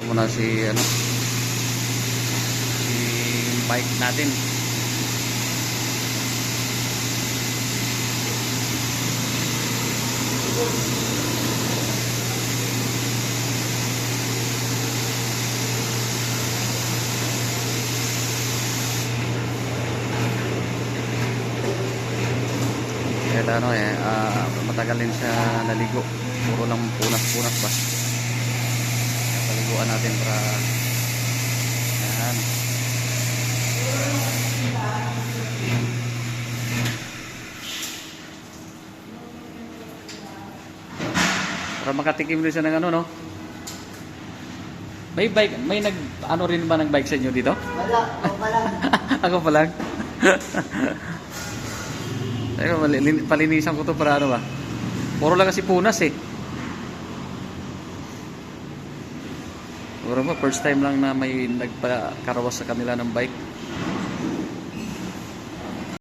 Muna si si bike natin. Kaya matagal din siya naligo. Puro lang punas-punas ba. Paliguan natin para yan. Para makatikim rin siya ng no? May bike, may rin ba nag-bike sa inyo dito? Wala, ako pa lang. Ako pa lang. Palinisan ko to para ba? Puro lang kasi punas eh. Siguro ba first time lang na may nagpa-karawas sa kanila ng bike.